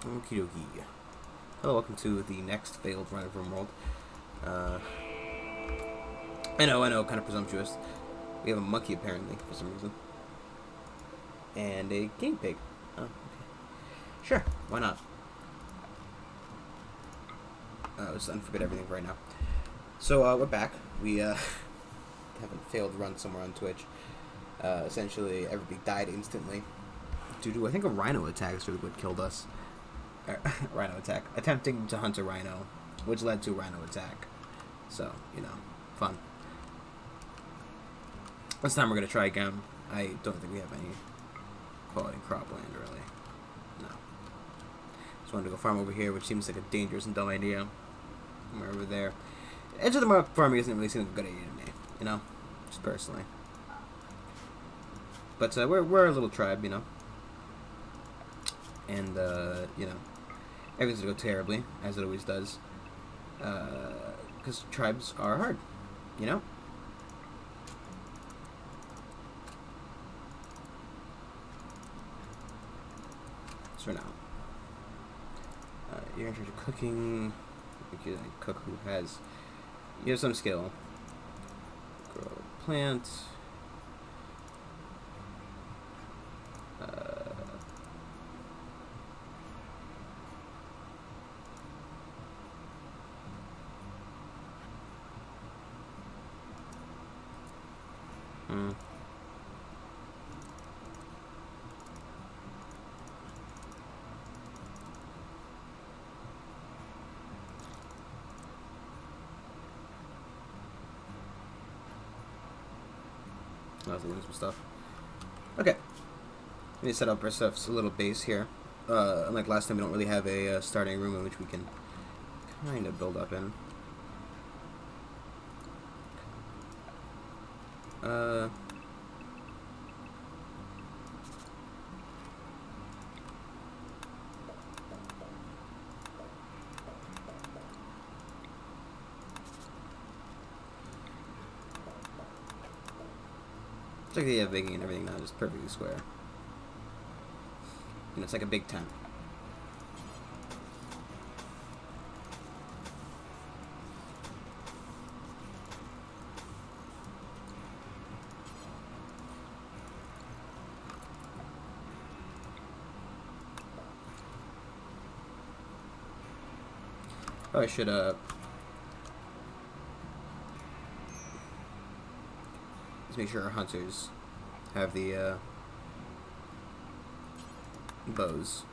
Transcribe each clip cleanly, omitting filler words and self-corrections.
Okie dokie. Hello, welcome to the next failed run of Rimworld. Uh, I know, kind of presumptuous. We have a monkey apparently for some reason, and a guinea pig. Oh, okay. Sure, why not? Let's unforget everything for right now. So we're back. We have a failed run somewhere on Twitch. Essentially, everybody died instantly due to I think a rhino attack is really what killed us. Rhino attack. Attempting to hunt a rhino, which led to a rhino attack. So, fun. This time we're going to try again. I don't think we have any quality cropland, really. No. Just wanted to go farm over here, which seems like a dangerous and dumb idea. We're over there. Edge of the map farming doesn't really seem like a good idea to me, just personally. But we're a little tribe, and everything's gonna go terribly, as it always does, because tribes are hard, So for now, you're in charge of cooking. You can cook who has. You have some skill. Grow a plant. I was doing some stuff. Okay. We need to set up ourselves a little base here. Unlike last time, we don't really have a starting room in which we can kind of build up in. It's like the idea of making everything now just perfectly square. It's like a big tent. Oh, I should let's make sure our hunters have the bows.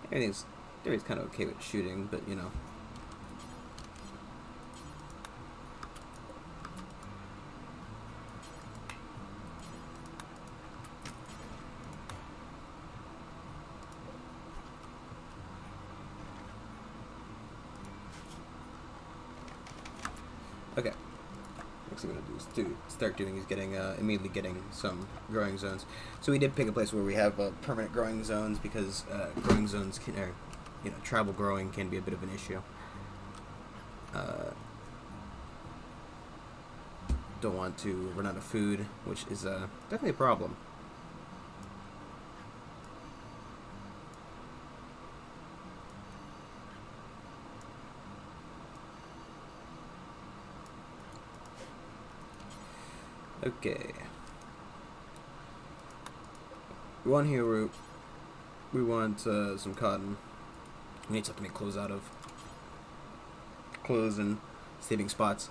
Then everything's kind of okay with shooting, but Okay. Next thing I'm gonna do is start doing is immediately getting some growing zones. So we did pick a place where we have permanent growing zones because growing zones tribal growing can be a bit of an issue. Don't want to run out of food, which is definitely a problem. Okay. We want here root. We want some cotton. We need something to make clothes out of. Clothes and sleeping spots.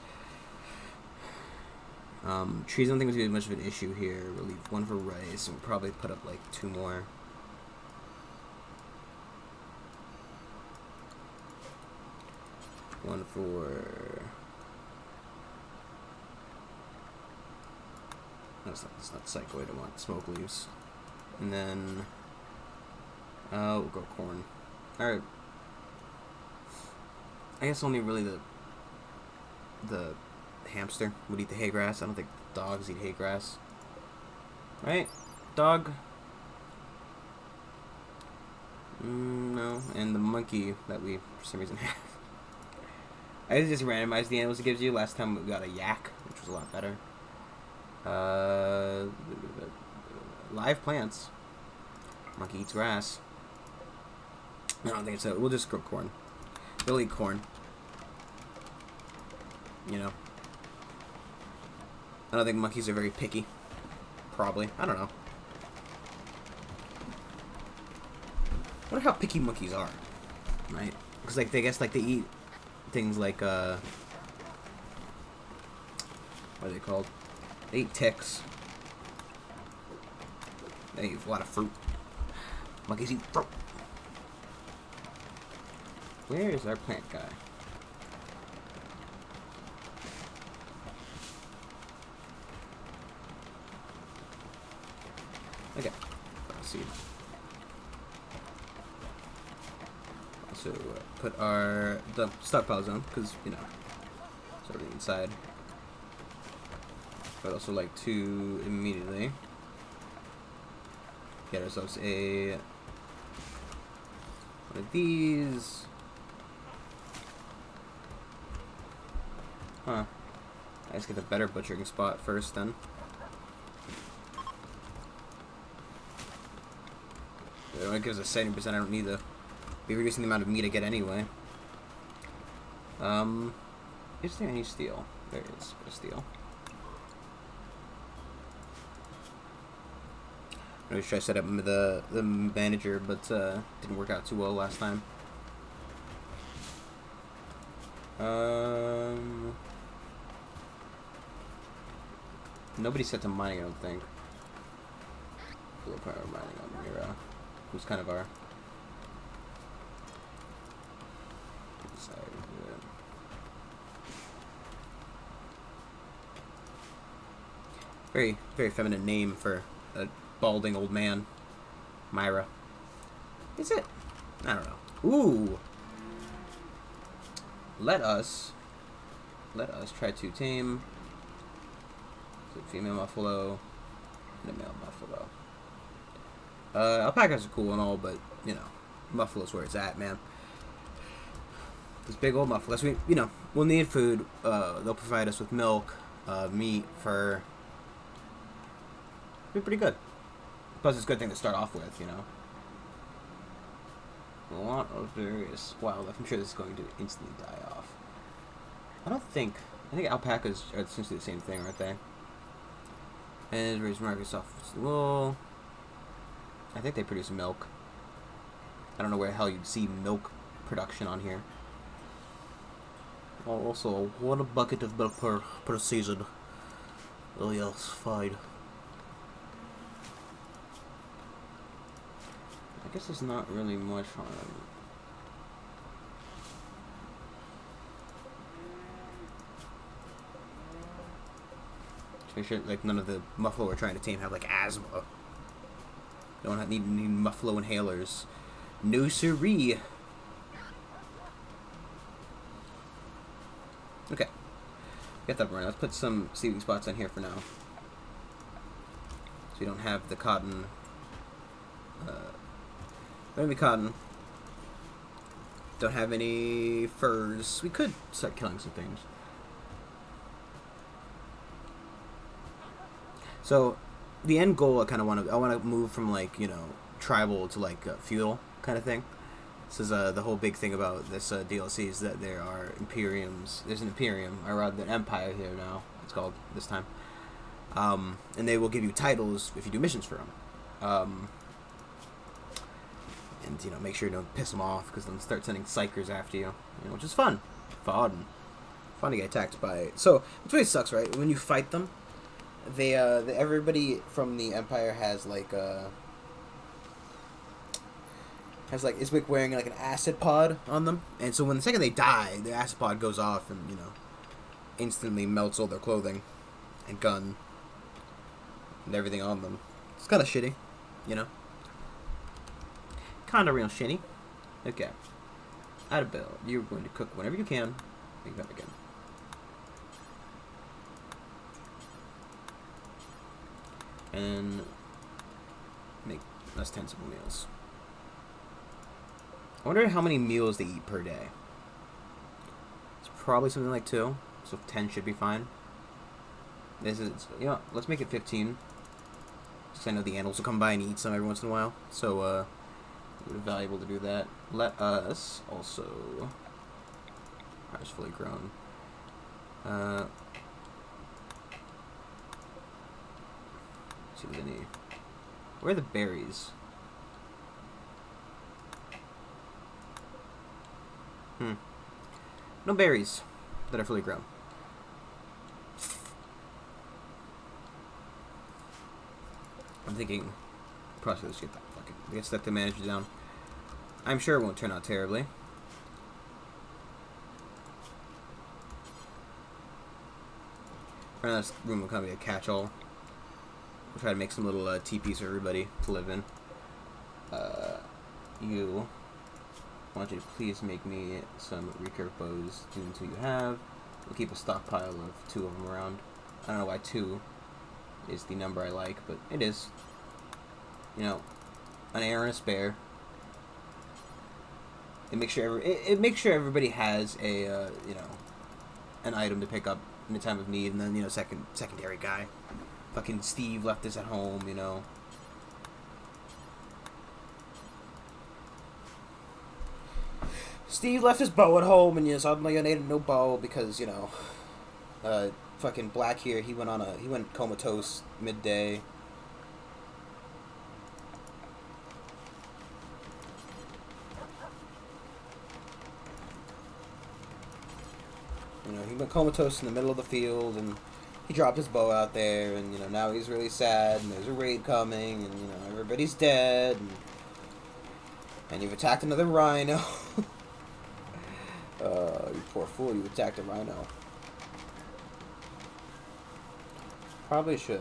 Trees, I don't think there's going to be much of an issue here. We'll leave one for rice, and we'll probably put up like 2 more. One for... That's not psychoid, I want smoke leaves. And then... we'll grow corn. Alright. I guess only really the hamster would eat the hay grass. I don't think dogs eat hay grass. Right? Dog? No. And the monkey that we, for some reason, have. I just randomized the animals it gives you. Last time we got a yak, which was a lot better. Live plants. Monkey eats grass. I don't think so. We'll just grow corn. They'll eat corn. You know. I don't think monkeys are very picky. Probably. I don't know. I wonder how picky monkeys are. Right? Because, like, I guess, like, they eat things like, what are they called? They eat ticks. They eat a lot of fruit. Monkeys eat fruit. Where is our plant guy? Okay. Let's see. Also, put our stockpile zone, because, you know, it's already inside. But also like to immediately get ourselves one of these. Huh. Let's get a better butchering spot first then. It only gives us 70%. I don't need to be reducing the amount of meat I get anyway. Is there any steel? There is a steel. I was trying to set up the manager, but didn't work out too well last time. Nobody set to mining, I don't think. Low power mining on Mira, who's kind of our side. Very, very feminine name for a balding old man. Myra. Is it? I don't know. Ooh. Let us try to tame a female buffalo and a male buffalo. Alpacas are cool and all, but you know, buffalo's where it's at, man. These big old buffaloes. We'll need food. They'll provide us with milk, meat, fur. Be pretty good. Plus, it's a good thing to start off with, you know. A lot of various wildlife. I'm sure this is going to instantly die off. I think alpacas are essentially the same thing, aren't they? And raise markets off wool. I think they produce milk. I don't know where the hell you'd see milk production on here. Also, 1 bucket of milk per season. Oh yes, fine. I guess there's not really much on it. Just make sure like none of the buffalo we're trying to tame have like asthma. Don't need buffalo inhalers. No siree. Okay. Get that running. Let's put some seeding spots on here for now. So we don't have the cotton. Don't have any cotton. Don't have any furs. We could start killing some things. So, the end goal I want to move from like, you know, tribal to like feudal kind of thing. This is the whole big thing about this DLC is that there are imperiums. There's an imperium, or rather an empire here now. It's called this time, and they will give you titles if you do missions for them. And you know, make sure you don't piss them off because they'll start sending psychers after you, which is fun to get attacked by. So it really sucks, right? When you fight them, everybody from the empire has is like wearing like an acid pod on them, and so when the second they die, the acid pod goes off and instantly melts all their clothing and gun and everything on them. It's kind of shitty, kind of real shitty. Okay, out of build. You're going to cook whenever you can. Make that again. And make ostensible meals. I wonder how many meals they eat per day. It's probably something like 2, so 10 should be fine. This is, you know, let's make it 15. Because I know the animals will come by and eat some every once in a while, so it would be valuable to do that. Let us also... Ours fully grown. See if there's any... Where are the berries? No berries that are fully grown. I'm thinking, probably let's get that fucking. Let's set the manager down. I'm sure it won't turn out terribly. Right now, this room will kind of be a catch-all. We'll try to make some little teepees for everybody to live in. You. I want you to please make me some recurve bows. Do until you have. We'll keep a stockpile of 2 of them around. I don't know why 2 is the number I like, but it is. You know, an heir and a spare. It makes sure it makes sure everybody has a you know, an item to pick up in a time of need, and then, you know, secondary guy. Fucking Steve left this at home, you know. Steve left his bow at home, and, you know, suddenly I needed no bow because, you know, fucking Black here, he went comatose midday. You know, he went comatose in the middle of the field, and he dropped his bow out there, and, you know, now he's really sad, and there's a raid coming, and, you know, everybody's dead, and you've attacked another rhino. You poor fool, you attacked a rhino. Probably should.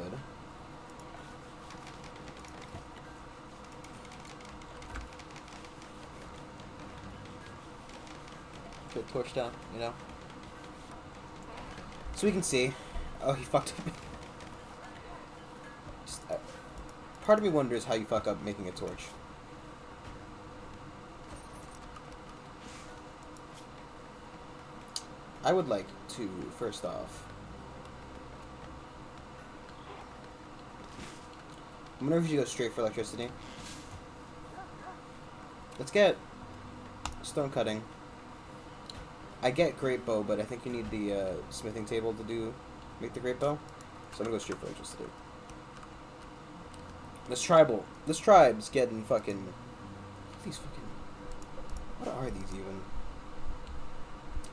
Put a torch down, you know? So we can see. Oh, he fucked up. Just, part of me wonders how you fuck up making a torch. I would like to, first off... I'm wondering if you go straight for electricity. Let's get stone cutting. I get great bow, but I think you need the smithing table to make the great bow. So I'm gonna go straight for electricity. This tribe's getting fucking... These fucking... What are these even?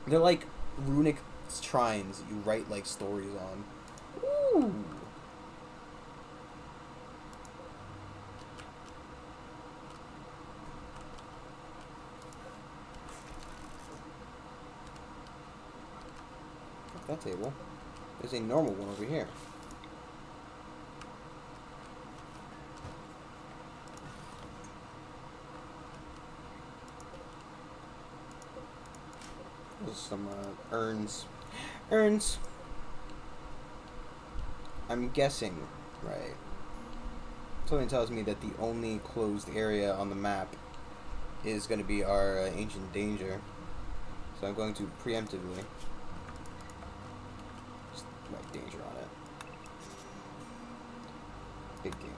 They're like runic shrines that you write like stories on. Ooh. Fuck that table. There's a normal one over here. There's some urns. Urns! I'm guessing, right? Something tells me that the only closed area on the map is going to be our ancient danger. So I'm going to preemptively just write danger on it. Big game.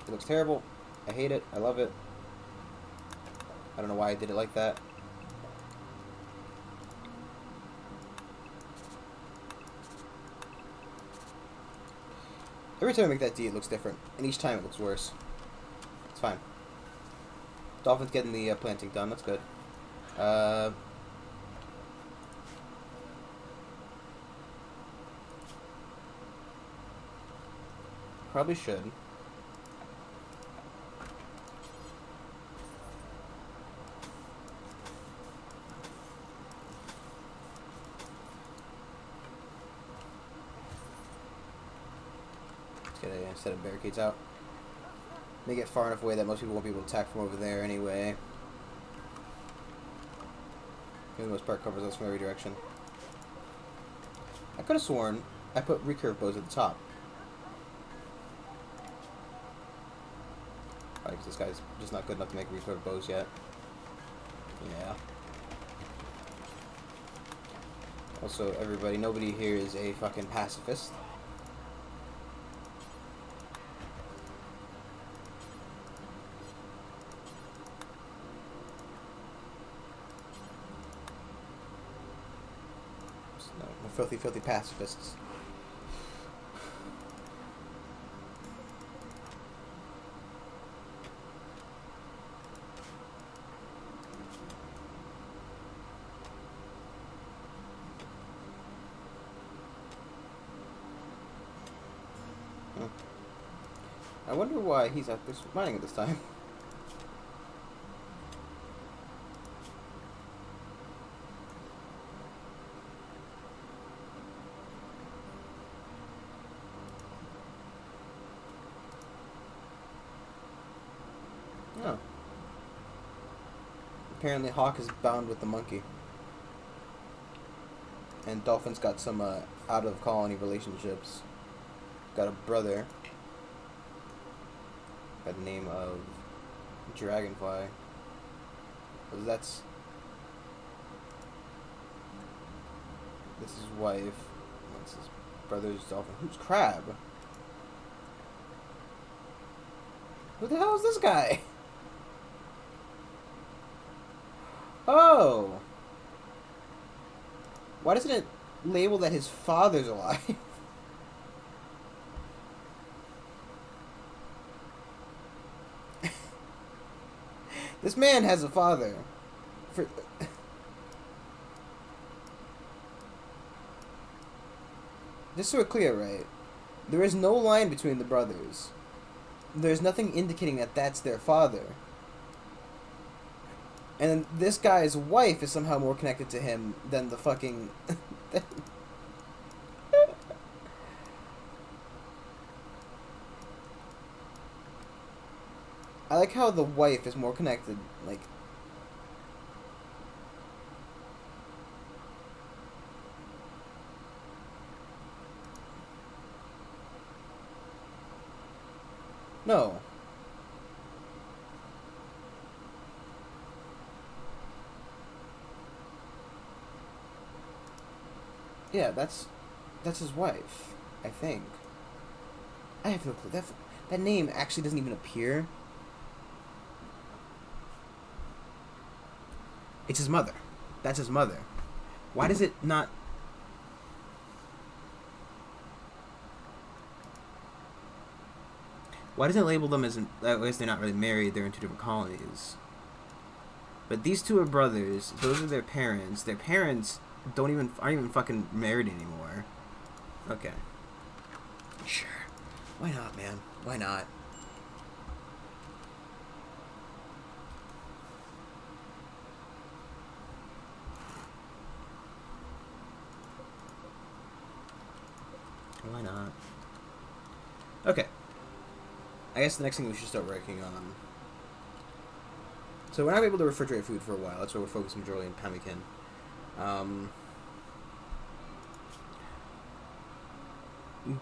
It looks terrible. I hate it. I love it. I don't know why I did it like that. Every time I make that D, it looks different, and each time it looks worse. It's fine. Dolphin's getting the planting done. That's good. Probably should. Get a set of barricades out. Make it far enough away that most people won't be able to attack from over there anyway. For the most part, covers us from every direction. I could have sworn I put recurve bows at the top. Probably because this guy's just not good enough to make recurve bows yet. Yeah. Also, everybody, nobody here is a fucking pacifist. No, no filthy, filthy pacifists. I wonder why he's out there mining at this time. Oh. Apparently Hawk is bound with the monkey. And Dolphin's got some out-of-colony relationships. Got a brother by the name of Dragonfly. Because that's... This is his wife. That's his brother's Dolphin. Who's Crab? Who the hell is this guy? Oh! Why doesn't it label that his father's alive? This man has a father. Just so we're clear, right? There is no line between the brothers. There's nothing indicating that that's their father. And then this guy's wife is somehow more connected to him than the fucking... I like how the wife is more connected, like... No. Yeah, that's his wife, I think. I have no clue. That name actually doesn't even appear. It's his mother. That's his mother. Why does it not... Why doesn't it label them as... I guess they're not really married. They're in two different colonies. But these two are brothers. Those are their parents. Their parents aren't even fucking married anymore. Okay. Sure. Why not, man? Why not? Why not? Okay. I guess the next thing we should start working on. So we're not able to refrigerate food for a while. That's why we're focusing majorly on pemmican.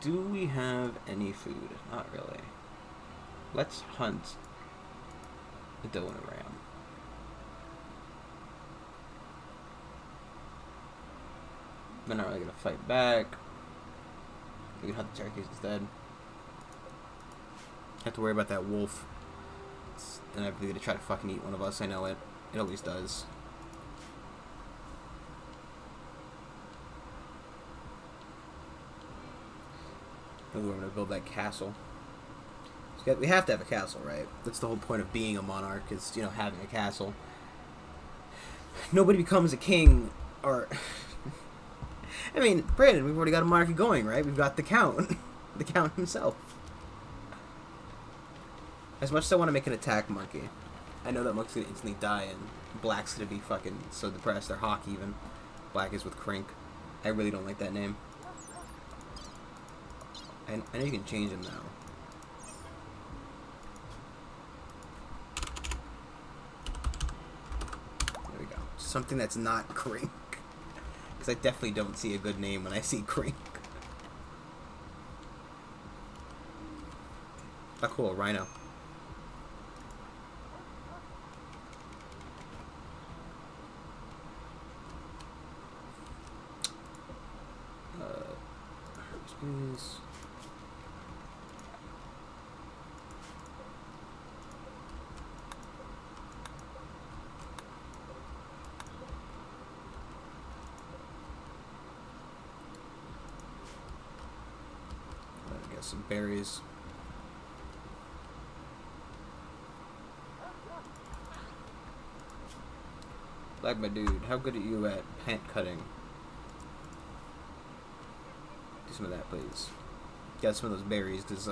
Do we have any food? Not really. Let's hunt a doe and a ram. They're not really gonna fight back. We can hunt the turkeys instead. Have to worry about that wolf. It's inevitably to try to fucking eat one of us. I know it. It always does. We're going to build that castle. So we have to have a castle, right? That's the whole point of being a monarch, is, you know, having a castle. Nobody becomes a king, or... I mean, Brandon, we've already got a monarchy going, right? We've got the Count. The Count himself. As much as I want to make an attack monkey, I know that monkey's going to instantly die, and Black's going to be fucking so depressed, or Hawk even. Black is with Crink. I really don't like that name. I know you can change him now. There we go. Something that's not Crink. Because I definitely don't see a good name when I see Crink. Oh, cool. Rhino. please. I got some berries. Like my dude, how good are you at plant cutting? Do some of that, please. Got some of those berries, because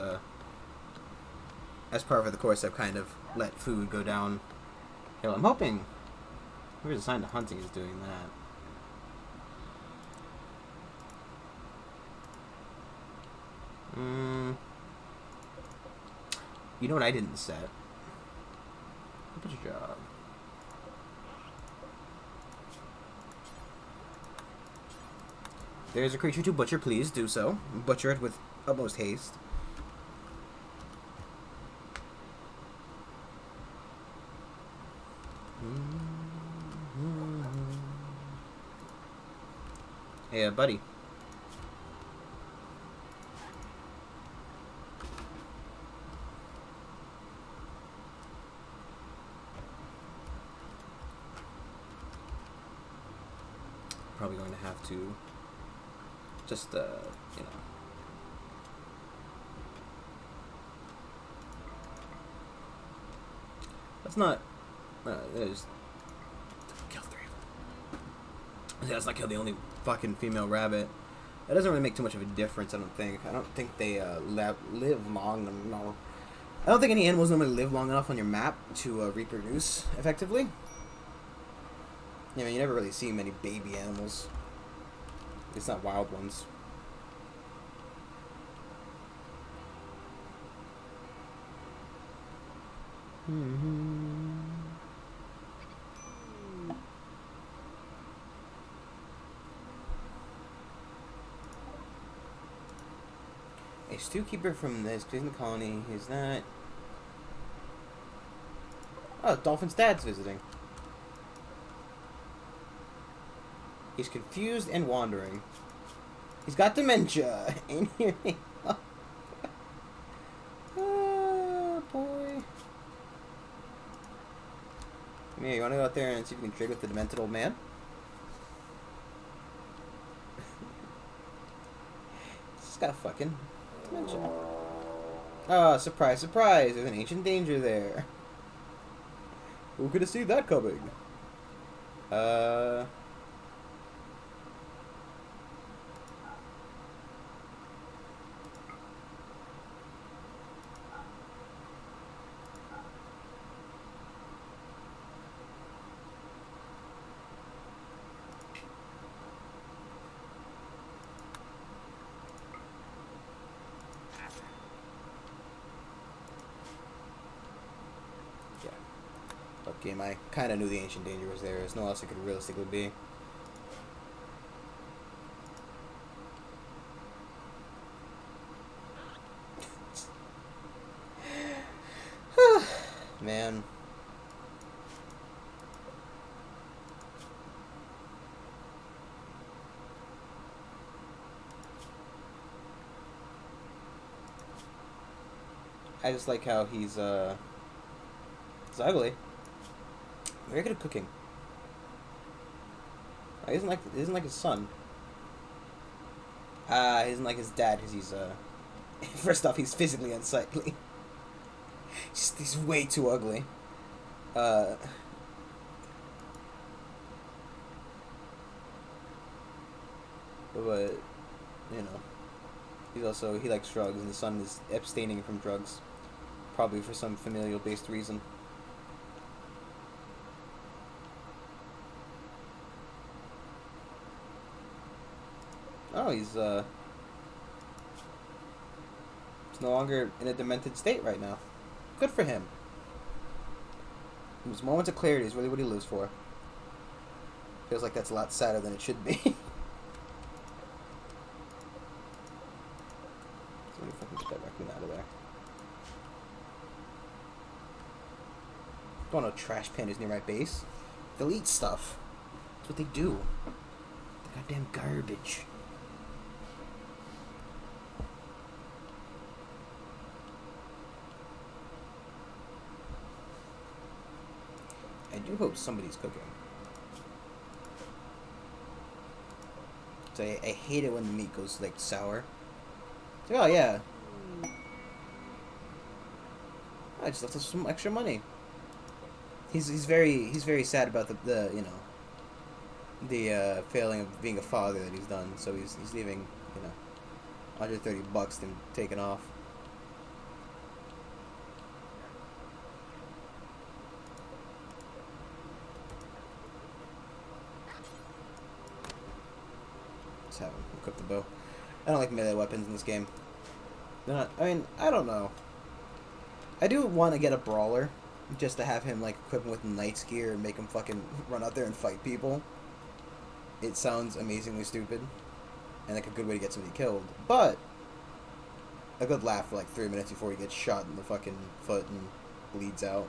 as part of the course, I've kind of let food go down. I'm hoping whoever's assigned to hunting is doing that. You know what I didn't set? Good job. There's a creature to butcher, please do so. Butcher it with utmost haste. Hey, buddy. Probably going to have to just, you know. Let's not, there's, kill 3 of them. Let's not kill the only fucking female rabbit. That doesn't really make too much of a difference, I don't think. I don't think they, live long, no. I don't think any animals normally live long enough on your map to, reproduce effectively. I mean, you never really see many baby animals. It's not wild ones. A stew keeper from this, he's in the colony, he's not. Oh, Dolphin's dad's visiting. He's confused and wandering. He's got dementia. Ain't hearing. Oh, boy. Yeah, you want to go out there and see if you can trade with the demented old man? He's got fucking dementia. Oh, surprise, surprise. There's an ancient danger there. Who could have seen that coming? Game, I kind of knew the ancient danger was there. There's no else it could realistically be. Man. I just like how he's ugly. Very good at cooking. He isn't like his son. He isn't like his dad because he's first off, he's physically unsightly. He's way too ugly. But you know, he likes drugs, and the son is abstaining from drugs, probably for some familial based reason. Oh, he's no longer in a demented state right now. Good for him. Those moments of clarity is really what he lives for. Feels like that's a lot sadder than it should be. Let me fucking get that raccoon out of there. Don't know trash pandas near my base. They'll eat stuff. That's what they do. The goddamn garbage. do hope somebody's cooking. So I hate it when the meat goes like sour. It's like, oh yeah, I just left us some extra money. He's very sad about the you know the failing of being a father that he's done. So he's leaving, you know, $130 and taking off. Let's have him equip the bow. I don't like melee weapons in this game. They're not. I mean, I don't know. I do want to get a brawler, just to have him like equip him with knight's gear and make him fucking run out there and fight people. It sounds amazingly stupid, and like a good way to get somebody killed. But a good laugh for like 3 minutes before he gets shot in the fucking foot and bleeds out.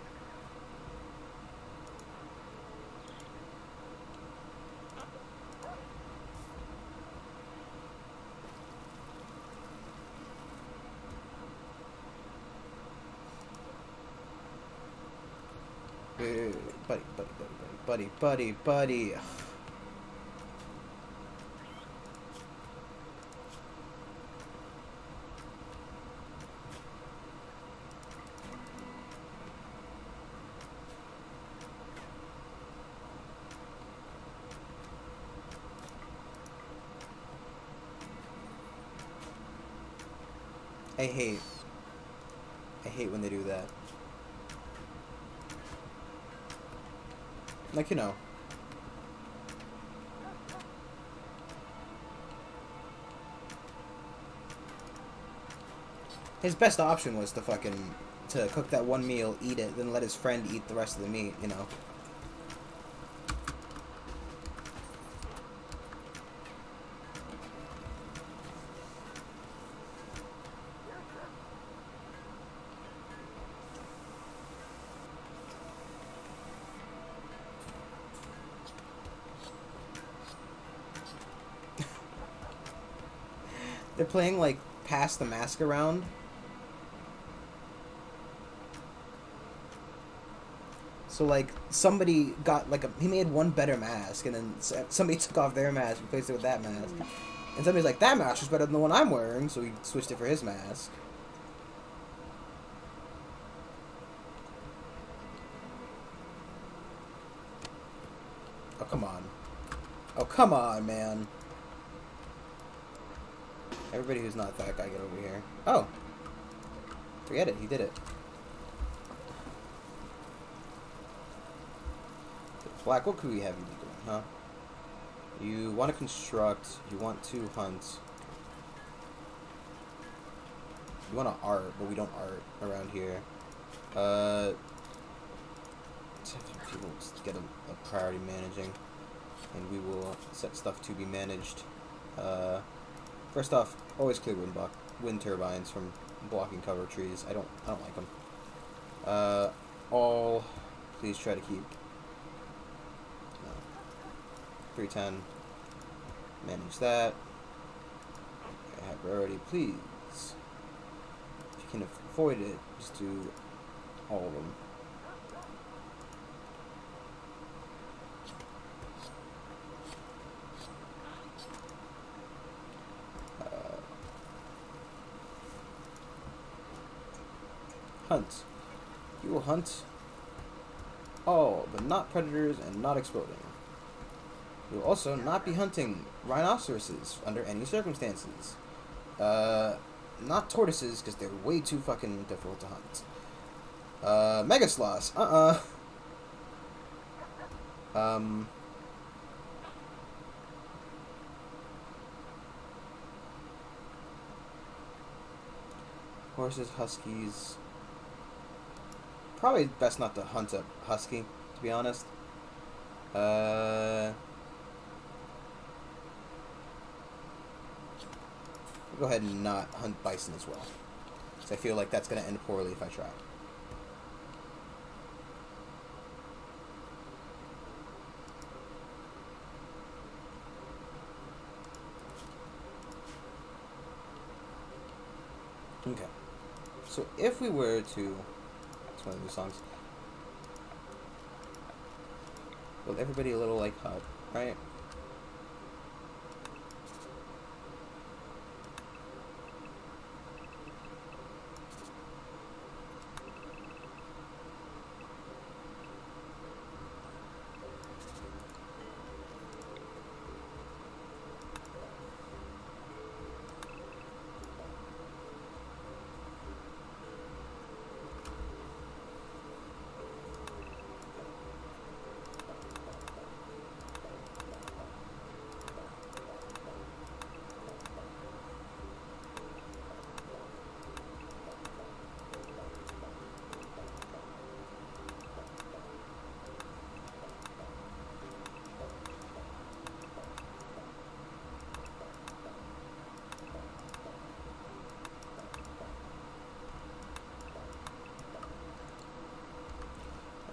Buddy. I hate when they do that. Like, you know. His best option was to cook that one meal, eat it, then let his friend eat the rest of the meat, you know. They're playing, like, pass the mask around. So, like, somebody got, like, he made one better mask, and then somebody took off their mask and replaced it with that mask. And somebody's like, that mask is better than the one I'm wearing, so he switched it for his mask. Oh, come on. Oh, come on, man. Everybody who's not that guy, get over here. Oh! Forget it, he did it. Black, what could we have you be doing, huh? You want to construct, you want to hunt. You want to art, but we don't art around here. People get a priority managing, and we will set stuff to be managed. First off, always clear wind turbines from blocking cover trees. I don't like them. Please try to keep 310. Manage that. I have priority, please. If you can avoid it, just do all of them. Hunt. You will hunt all, but not predators and not exploding. You will also not be hunting rhinoceroses under any circumstances. Not tortoises, because they're way too fucking difficult to hunt. Mega sloths. Horses, huskies. Probably best not to hunt a husky, to be honest. We'll go ahead and not hunt bison as well, because I feel like that's going to end poorly if I try. Okay. So if we were to... It's one of these songs. Well, everybody a little like hut, right?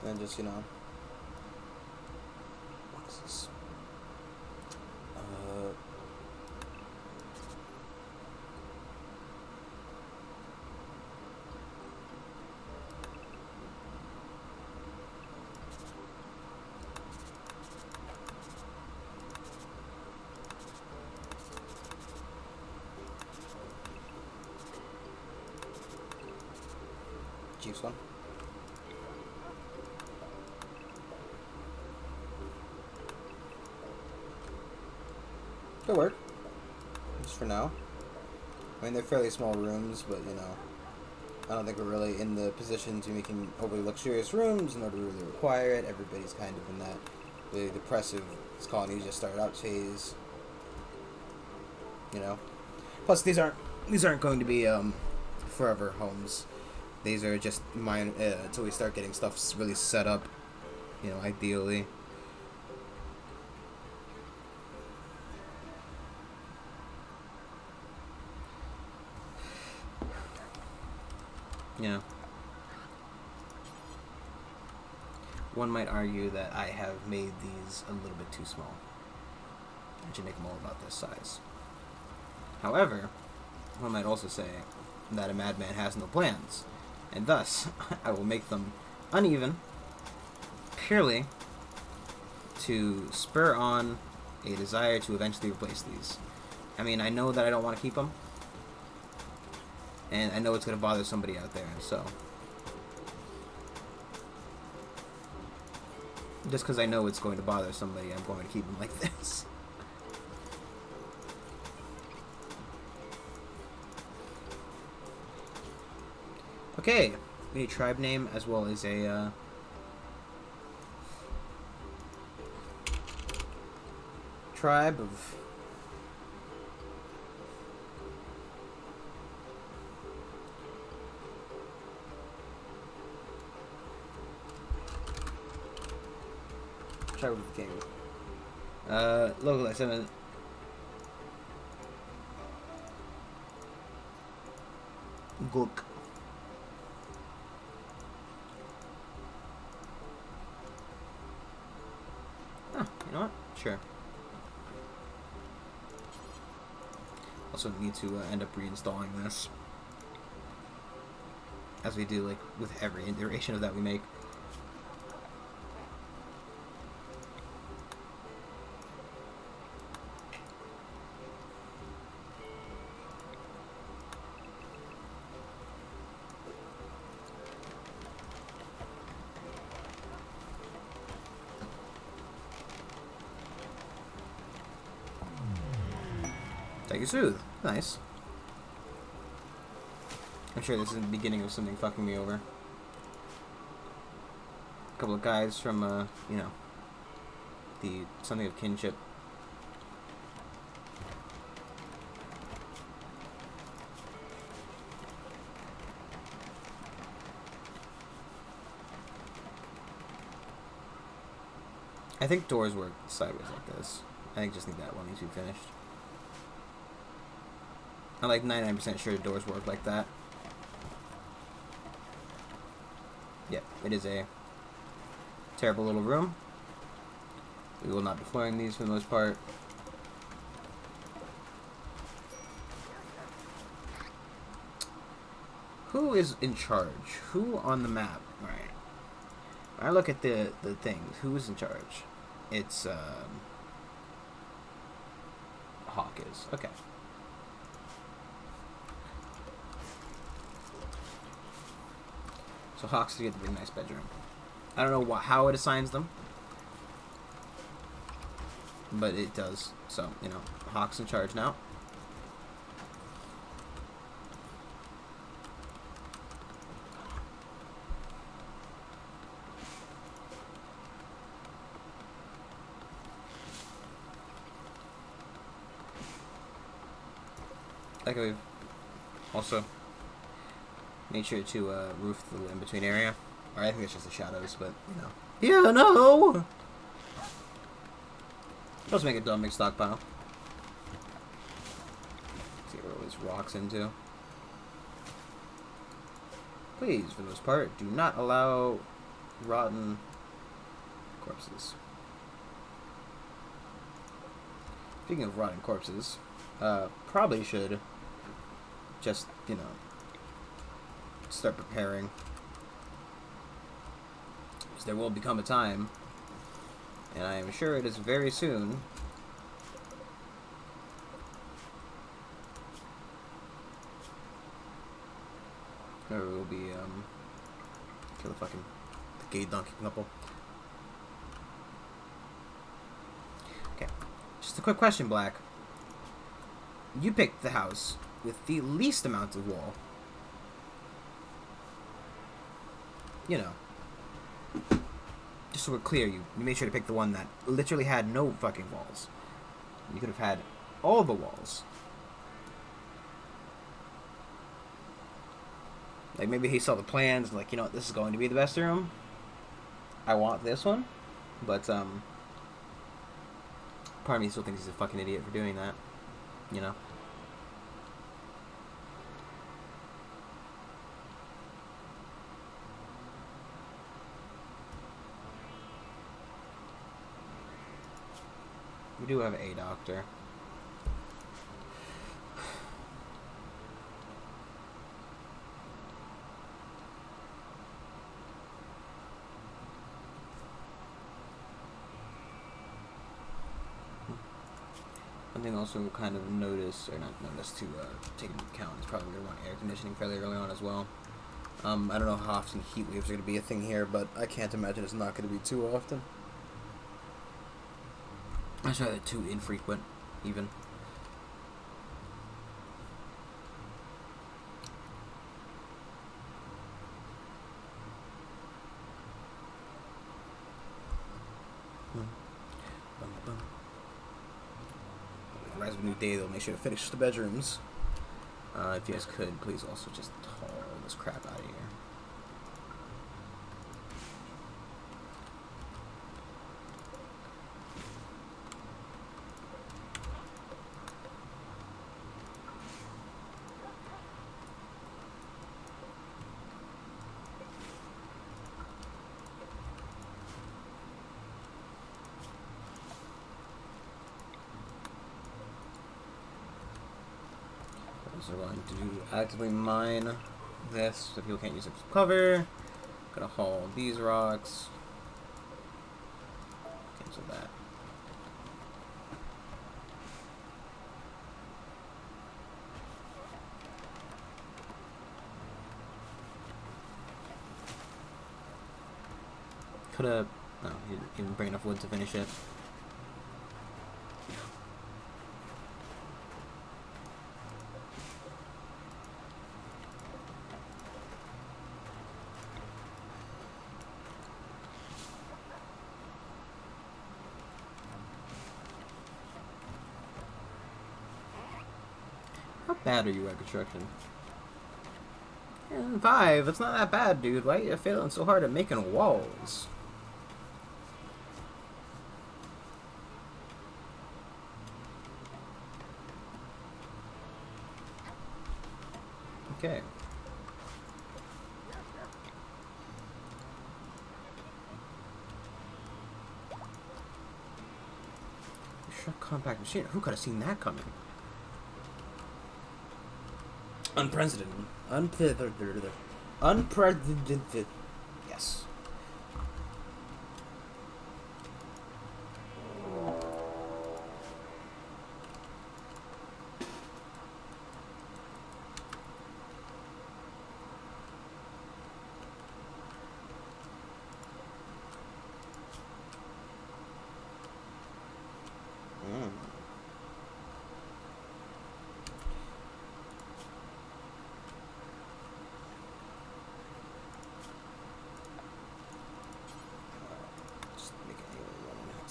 And then just, what is this? Chiefs one. Could work. Just for now. I mean, they're fairly small rooms, but, I don't think we're really in the position to be making overly luxurious rooms in order to really require it. Everybody's kind of in that really depressive, this colony just started out phase. Plus, these aren't going to be forever homes. These are just mine until we start getting stuff really set up, ideally. One might argue that I have made these a little bit too small. I should make them all about this size. However, one might also say that a madman has no plans, and thus I will make them uneven, purely to spur on a desire to eventually replace these. I mean, I know that I don't want to keep them, and I know it's going to bother somebody out there, so just because I know it's going to bother somebody, I'm going to keep them like this. Okay, we need a tribe name as well as a tribe of tribe of the king. Local S7. Gulk. Oh, you know what? Sure. Also need to end up reinstalling this, as we do with every iteration of that we make. Take you soothe. Nice. I'm sure this is the beginning of something fucking me over. A couple of guys from, the something of kinship. I think doors work sideways like this. I just think that one needs to be finished. I'm like 99% sure doors work like that. Yep, it is a terrible little room. We will not be flooring these for the most part. Who is in charge? Who on the map? Right. When I look at the things, who is in charge? It's Hawk is. Okay. So Hawk's to get the big nice bedroom. I don't know how it assigns them, but it does. So, you know, Hawk's in charge now. Like we've also made sure to roof the in-between area. Or I think it's just the shadows, but, you know. Yeah, no! Let's make a dumb big stockpile. See where all these rocks into. Please, for the most part, do not allow rotten corpses. Speaking of rotten corpses, probably should just, you know, start preparing. Because there will become a time, and I am sure it is very soon, there will be, kill the fucking gay donkey couple. Okay, just a quick question, Black. You picked the house with the least amount of wall. You know. Just so we're clear, you made sure to pick the one that literally had no fucking walls. You could have had all the walls. Like, maybe he saw the plans and, like, you know what, this is going to be the best room. I want this one. But, part of me still thinks he's a fucking idiot for doing that. You know? We do have a doctor. One thing also kind of notice, or not notice, to take into account is probably going to want air conditioning fairly early on as well. I don't know how often heat waves are going to be a thing here, but I can't imagine it's not going to be too often. That's rather too infrequent, even. Rise of a new day, they'll make sure to finish the bedrooms. If you guys could, please also just haul this crap out of here. So we're going to actively mine this so people can't use it for cover. Gonna haul these rocks. Cancel that. Could've. No, he didn't bring enough wood to finish it. How bad are you at construction? 5. It's not that bad, dude. Why are you failing so hard at making walls? Okay. Shut compact machine. Who could have seen that coming? Unprecedented. Unprecedented. Yes.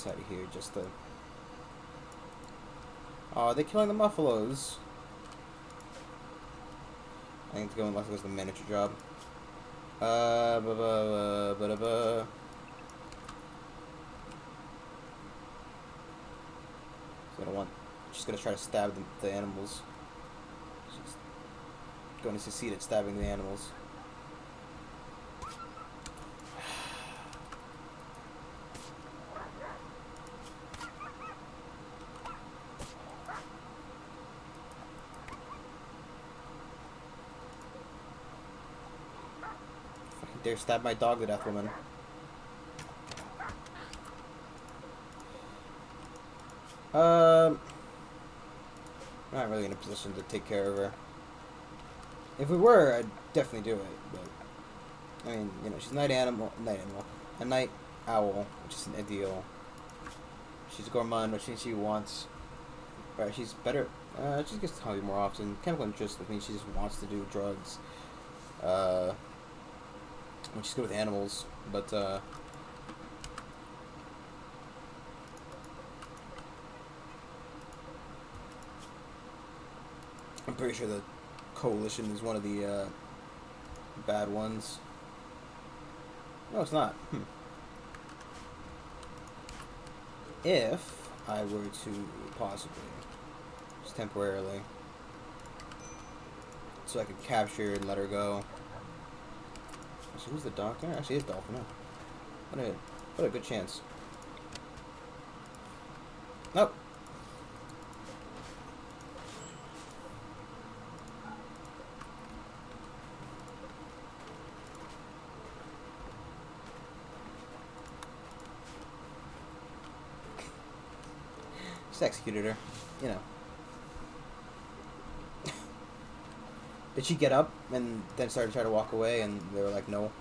outside of here just to... Oh, they're killing the buffaloes. I think to go unless it was the miniature job. Ba ba ba ba ba. So I don't want. Just gonna try to stab the animals. Just going to succeed at stabbing the animals. Dare stab my dog to death, woman. Not really in a position to take care of her. If we were, I'd definitely do it, but I mean, you know, she's a night animal, a night owl, which isn't ideal. She's gourmand, which means she wants, right? She's better. She gets hungry more often. Chemical interest, which means she just wants to do drugs. Which is good with animals, but I'm pretty sure the coalition is one of the bad ones. No, it's not. If I were to possibly, just temporarily, so I could capture her and let her go. So who's the doctor? Actually, it's Dolphin. What a good chance. Nope. Just executed her. You know. Did she get up and then started to try to walk away and they were like, no?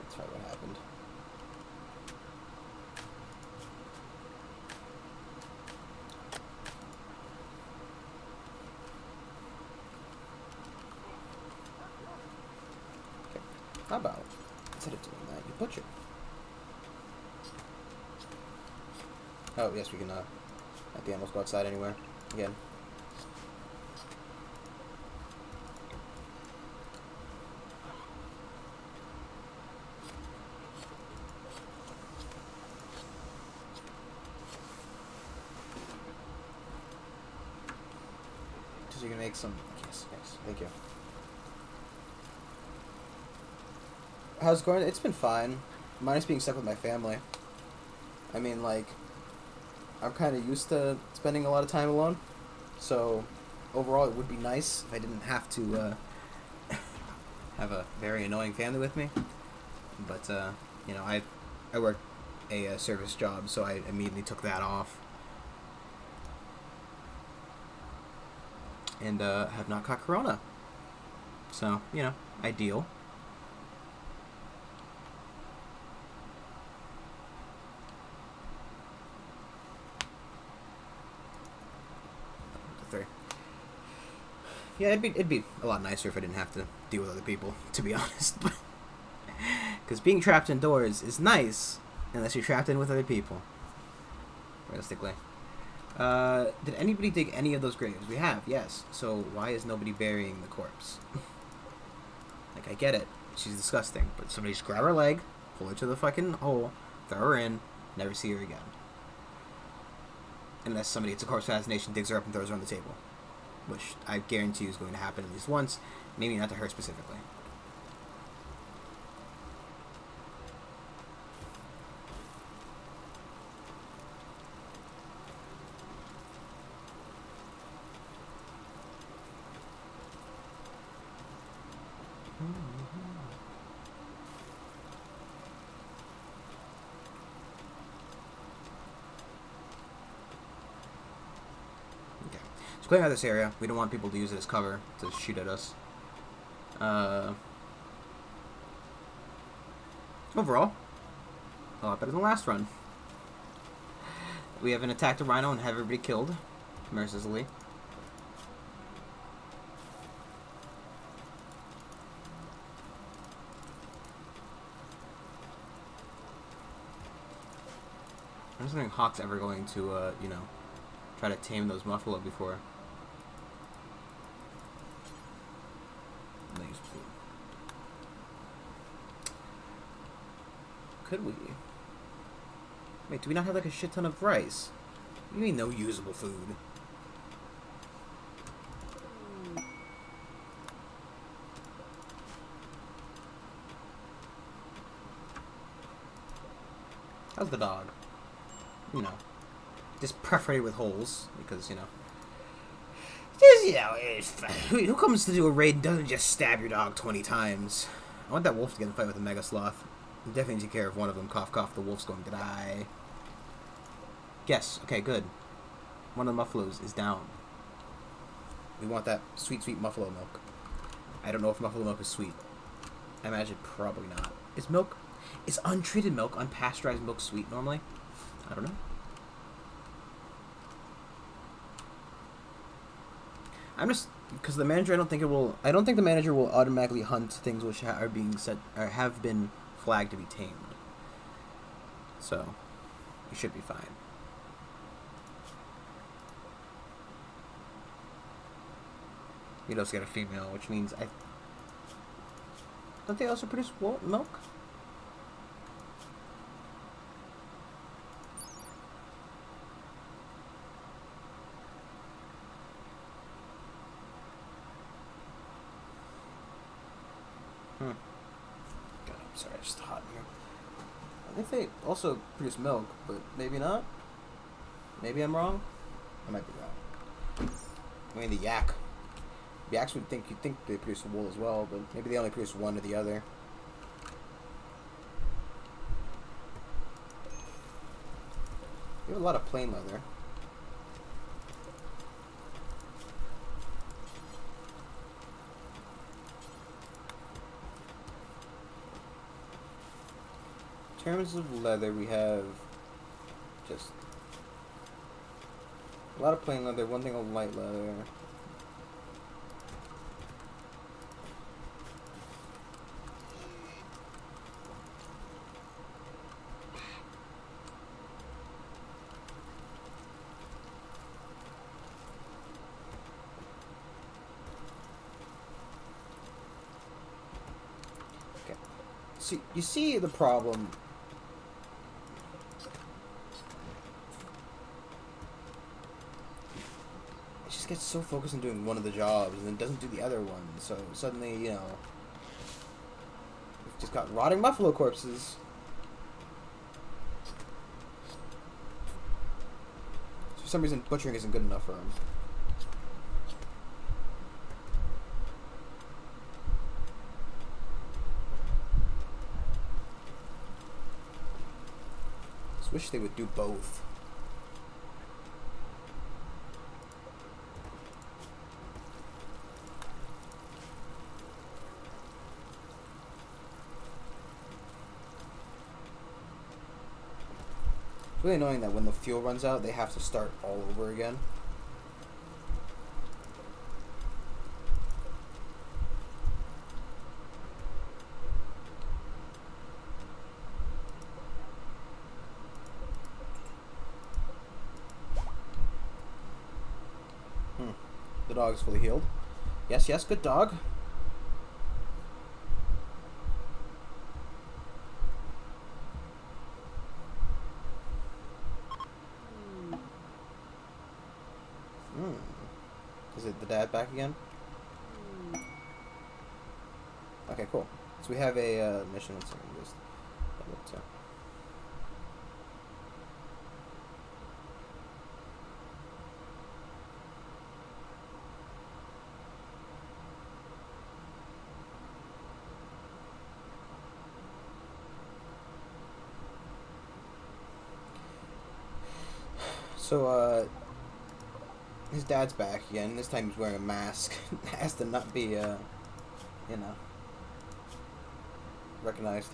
That's probably what happened. Okay. How about, instead of doing that, you butcher. Oh, yes, we can let the animals go outside anywhere. Again. So you can make some... Yes, thank you. How's it going? It's been fine. Minus being stuck with my family. I mean, like, I'm kind of used to spending a lot of time alone. So, overall, it would be nice if I didn't have to have a very annoying family with me. But, you know, I work a service job, so I immediately took that off. And have not caught corona. So, you know, ideal. Three. Yeah, it'd be a lot nicer if I didn't have to deal with other people, to be honest. Because being trapped indoors is nice, unless you're trapped in with other people. Realistically. Did anybody dig any of those graves? We have, yes. So why is nobody burying the corpse? Like, I get it. She's disgusting. But somebody just grab her leg, pull her to the fucking hole, throw her in, never see her again. Unless somebody gets a corpse fascination, digs her up and throws her on the table. Which I guarantee you is going to happen at least once. Maybe not to her specifically. Okay. So clearing out this area. We don't want people to use it as cover to shoot at us. Overall, a lot better than the last run. We haven't attacked a rhino and have everybody killed mercilessly. just wondering if Hawk's ever going to, you know, try to tame those buffalo before. Nice food. Could we? Wait, do we not have like a shit ton of rice? You mean no usable food? How's the dog? You know, just perforated with holes because, you know. Just, you know, who comes to do a raid and doesn't just stab your dog 20 times? I want that wolf to get in a fight with a mega sloth. I definitely need to take care of one of them. Cough, cough, the wolf's going to die. Yes, okay, good. One of the muffaloes is down. We want that sweet, sweet muffalo milk. I don't know if muffalo milk is sweet. I imagine probably not. Is milk... Is untreated milk, unpasteurized milk sweet normally? I don't know. I'm just... Because the manager, I don't think the manager will automatically hunt things which are being set... Or have been flagged to be tamed. So, we should be fine. You also get a female, which means I... Don't they also produce milk? God, I'm sorry, it's just hot in here. I think they also produce milk, but maybe not. Maybe I'm wrong. I might be wrong. I mean, the yak. Yaks would think you'd think they produce wool as well, but maybe they only produce one or the other. We have a lot of plain leather. In terms of leather, we have just a lot of plain leather, one thing of light leather. Okay. So you see the problem. Gets so focused on doing one of the jobs and then doesn't do the other one, so suddenly, you know, we've just got rotting buffalo corpses. For some reason, butchering isn't good enough for him. Just wish they would do both. It's really annoying that when the fuel runs out, they have to start all over again. The dog is fully healed. Yes, yes, good dog. Is it the dad back again? Okay, cool. So we have a mission. Let's just his dad's back again. This time he's wearing a mask. Has to not be, you know, recognized.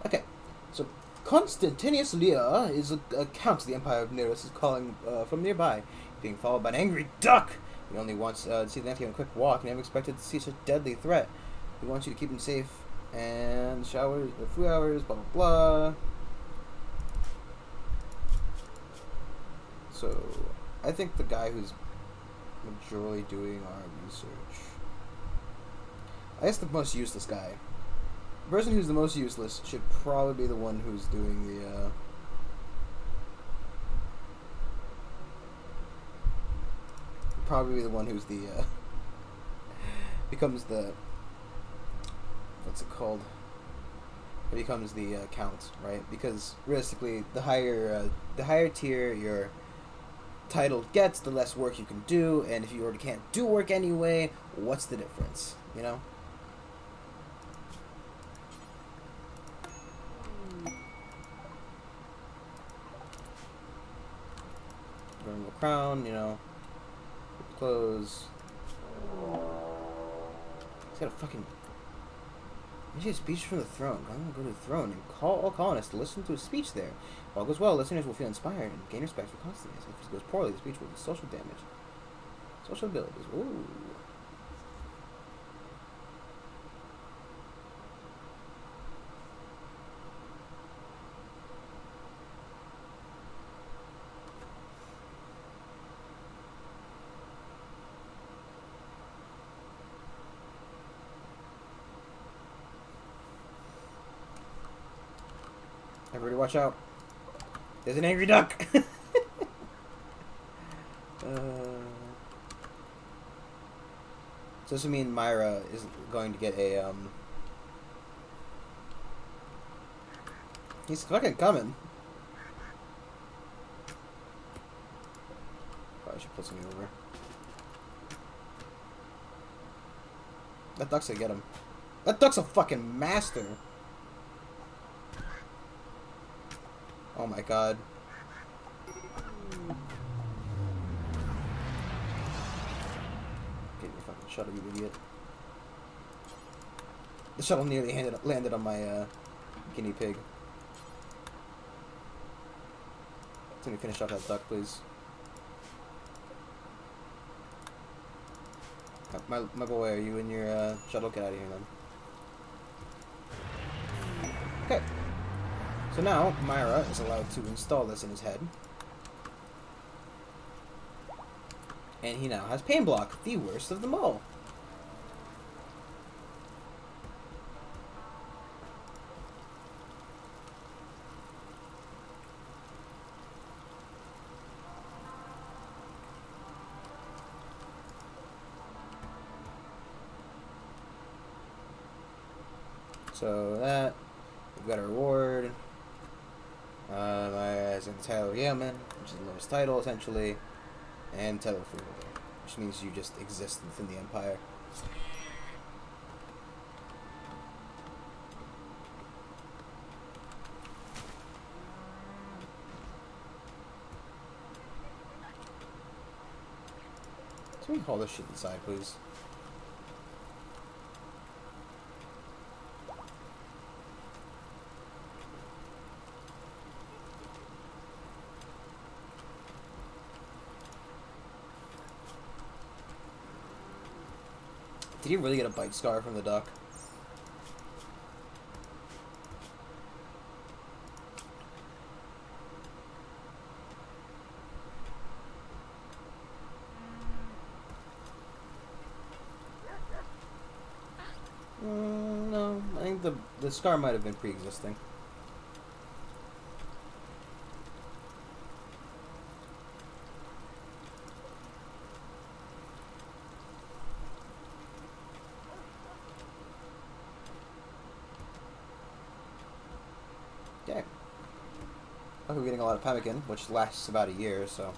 Okay, so Constantinus Lear is a count of the Empire of Neros is calling from nearby, being followed by an angry duck. He only wants to see the nephew on a quick walk, and never expected to see such a deadly threat. He wants you to keep him safe, and showers, a few hours, blah blah blah. So, I think the guy who's majorly doing our research, I guess the most useless guy. The person who's the most useless should probably be the one who's doing the, probably the one who's the, becomes the, what's it called? It becomes the count, right? Because realistically, the higher tier your title gets, the less work you can do, and if you already can't do work anyway, what's the difference? You know? Rimworld crown, you know, clothes. He's got a fucking. He has a speech from the throne. I'm gonna go to the throne and call all colonists to listen to a speech there. If all goes well, listeners will feel inspired and gain respect for Constantine. If it goes poorly, the speech will do social damage. Social abilities. Ooh. Everybody watch out. There's an angry duck! So this would mean Myra is going to get a, He's fucking coming. Probably should put something over. That duck's gonna get him. That duck's a fucking master! Oh my god. Get your fucking shuttle, you idiot. The shuttle nearly landed on my guinea pig. Let me finish off that duck, please. My boy, are you in your shuttle? Get out of here, then. Okay. So now, Myra is allowed to install this in his head. And he now has Pain Block, the worst of them all. So that, we've got a reward. As in the title of Yeoman, which is the lowest title essentially, and title of Freeholder, which means you just exist within the Empire. So we can haul this shit inside, please. Did he really get a bite scar from the duck? No, I think the scar might have been pre-existing. Okay. We're getting a lot of pemmican, which lasts about a year, so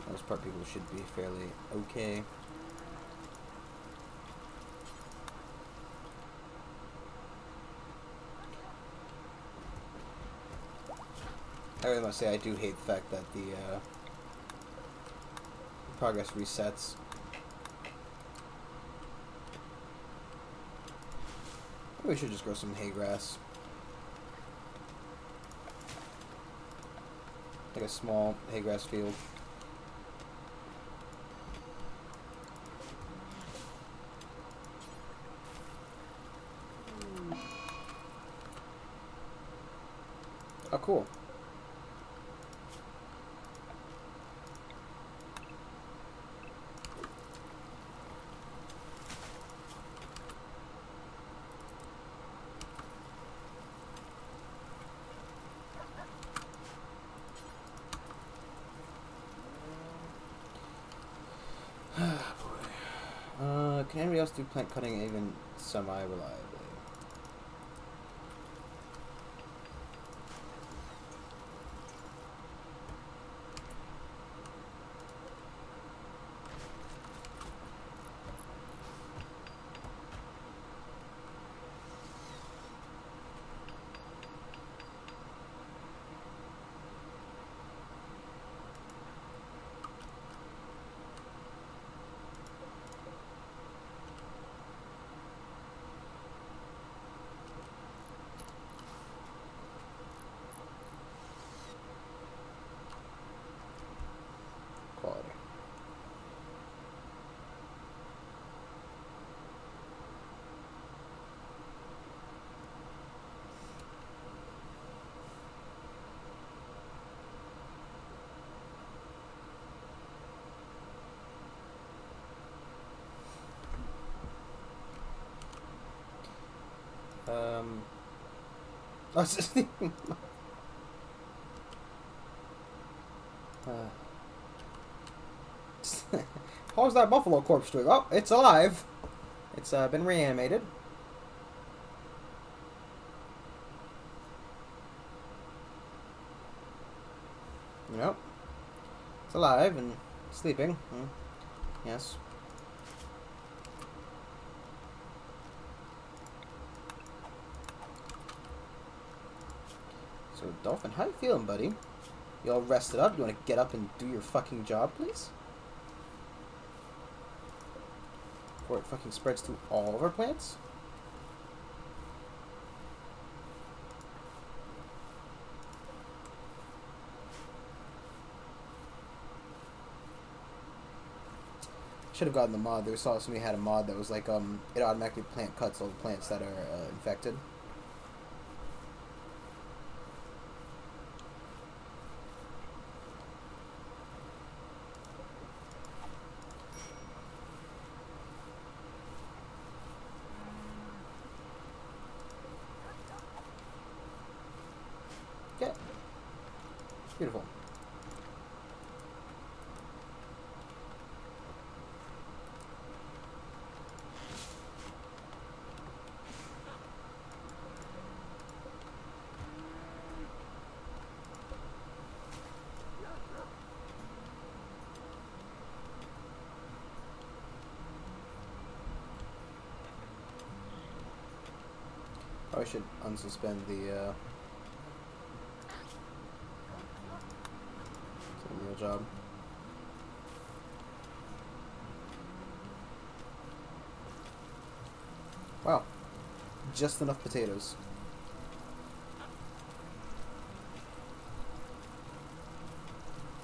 most part people should be fairly okay. I really must say I do hate the fact that the progress resets. Maybe we should just grow some hay grass. Like a small hay grass field. Oh, cool. Can anybody else do plant cutting even semi-reliably? Quality. I was just how's that buffalo corpse doing? Oh, it's alive. It's been reanimated. You know, it's alive and sleeping. Yes. So, Dolphin, how you feeling, buddy? You all rested up? You want to get up and do your fucking job, please? Before it fucking spreads to all of our plants? Should have gotten the mod. There was somebody had a mod that was like, it automatically plant cuts all the plants that are infected. Yeah. Beautiful. I should unsuspend the meal job. Wow, just enough potatoes.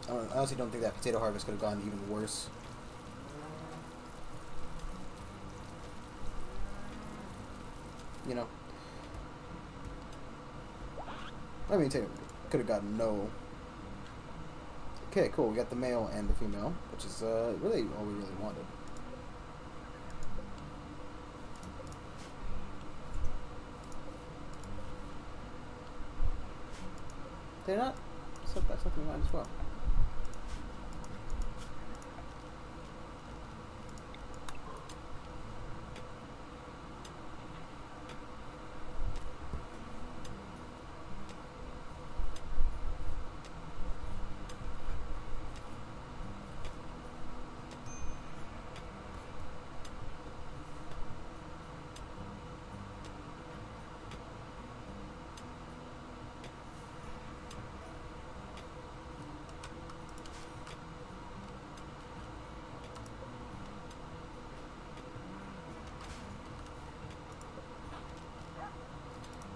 I honestly don't think that potato harvest could have gone even worse. You know. I mean, could have gotten no. Okay, cool. We got the male and the female, which is really all we really wanted. They're not. So that's something we might as well.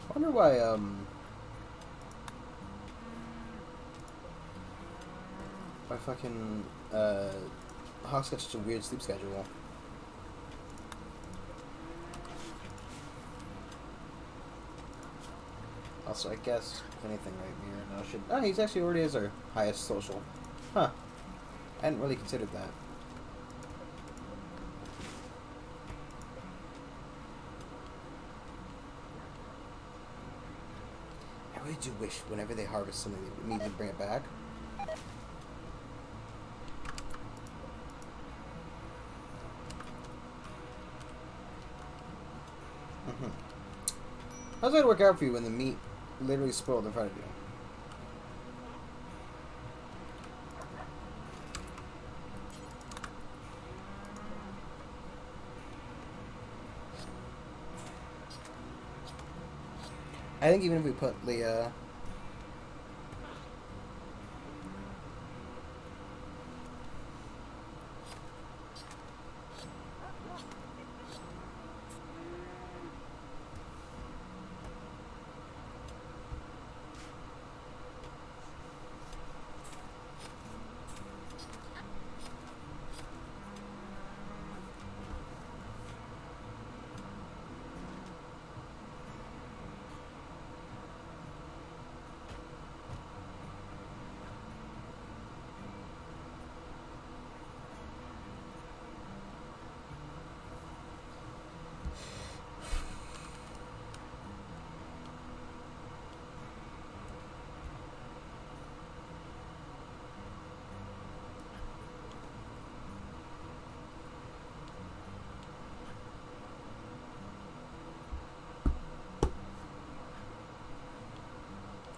I wonder why fucking Hawk's got such a weird sleep schedule. Also, I guess if anything, right here, no, he's actually already is our highest social. Huh? I hadn't really considered that. I really do wish whenever they harvest something, they need to bring it back. Hmm. How's that work out for you when the meat literally spoiled in front of you? I think even if we put the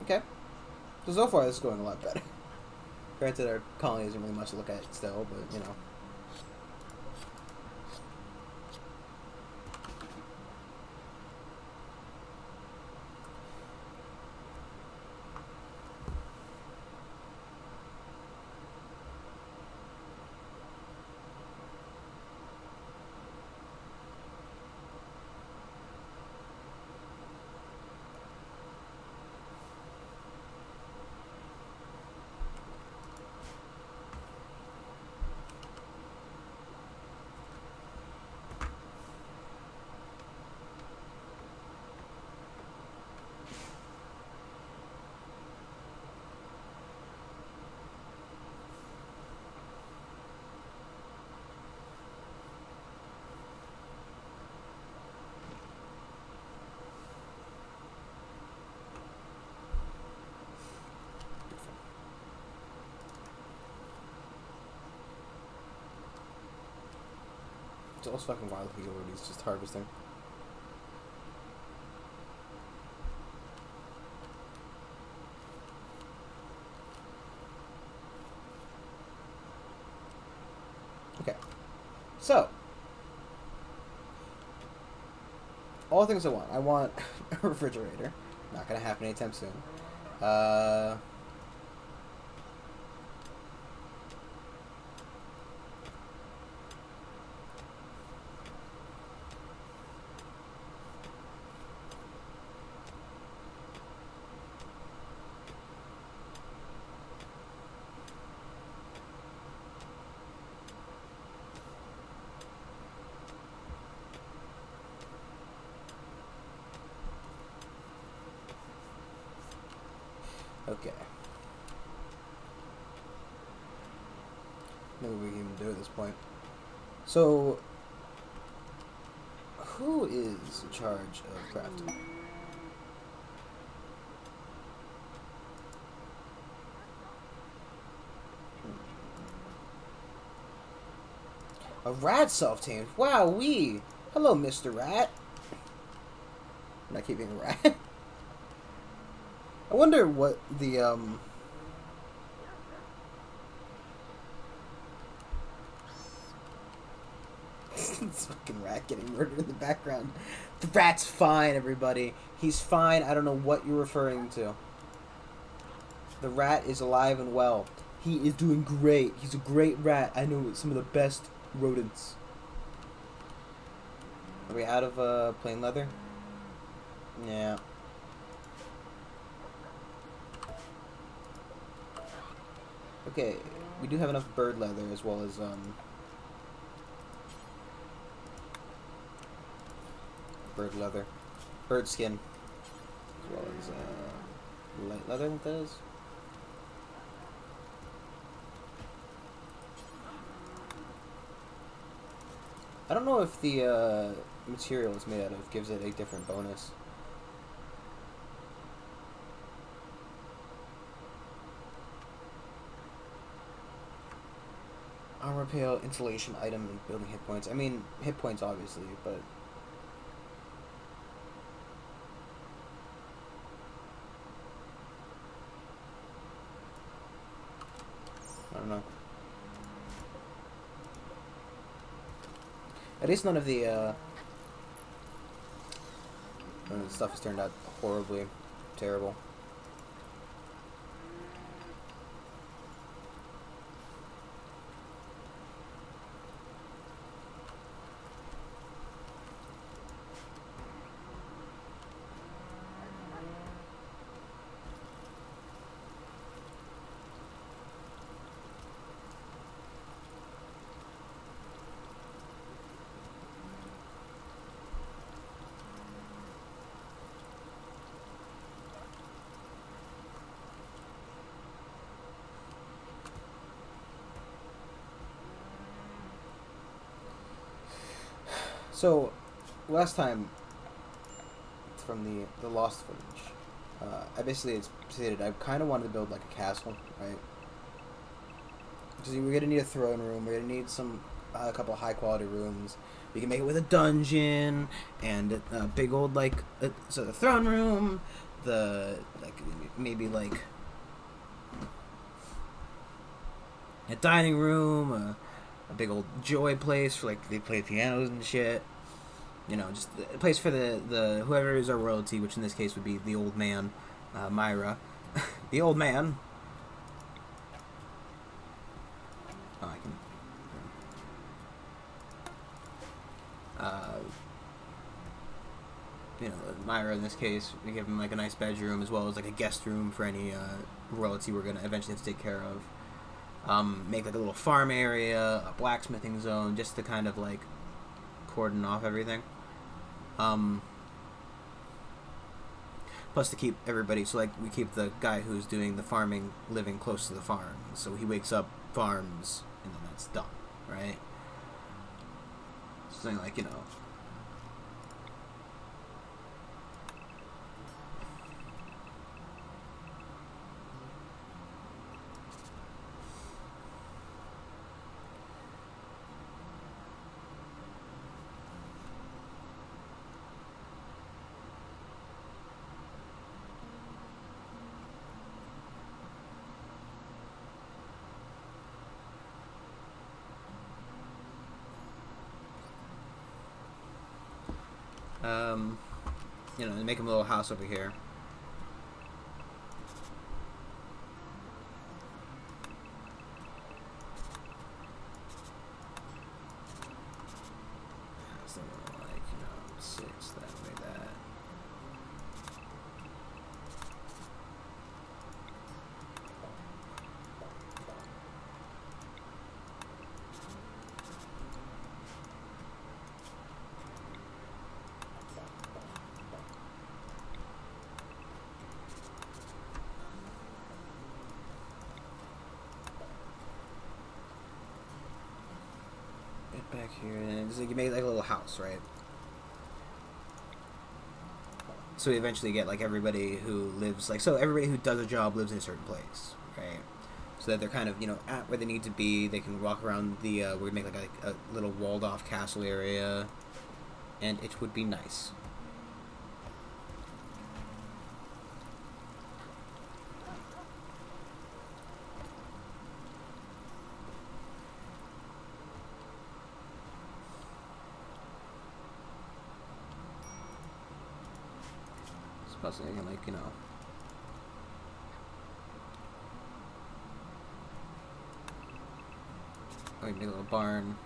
okay. So far this is going a lot better. Granted, our colony isn't really much to look at still, but you know. It's almost fucking wild he's already just harvesting. Okay. So, all the things I want. I want a refrigerator. Not gonna happen anytime soon. Okay. Maybe we can even do at this point. So, who is in charge of crafting? A rat self-tamed. Wow, we. Hello, Mr. Rat. I'm not keeping a rat. I wonder what the this fucking rat getting murdered in the background. The rat's fine, everybody. He's fine. I don't know what you're referring to. The rat is alive and well. He is doing great. He's a great rat. I know some of the best rodents. Are we out of plain leather? Yeah. Okay, we do have enough bird leather as well as bird leather, bird skin, as well as light leather. That is. I don't know if the material it's made out of gives it a different bonus. Armor pale, insulation item, and building hit points. I mean, hit points obviously, but don't know. At least none of the stuff has turned out horribly terrible. So, last time, from the Lost footage, I basically stated I kind of wanted to build like a castle, right? Because we're gonna need a throne room. We're gonna need a couple of high quality rooms. We can make it with a dungeon and a big old so the throne room, maybe like a dining room, a big old joy place for like they play pianos and shit. You know, just a place for the whoever is our royalty, which in this case would be the old man, Myra, the old man. Oh, I can. Myra in this case, we give him like a nice bedroom as well as like a guest room for any royalty we're gonna eventually have to take care of. Make like a little farm area, a blacksmithing zone, just to kind of like cordon off everything. Plus to keep everybody, so like we keep the guy who's doing the farming living close to the farm, so he wakes up, farms, and then that's done, right? Something like, and make him a little house over here. Something like, 6, that way, that. Back here, and it's like you make like a little house, right? So we eventually get like everybody who lives everybody who does a job lives in a certain place, right? So that they're kind of at where they need to be. They can walk around the. We're gonna make like a little walled off castle area, and it would be nice. Plus, I can make a little barn,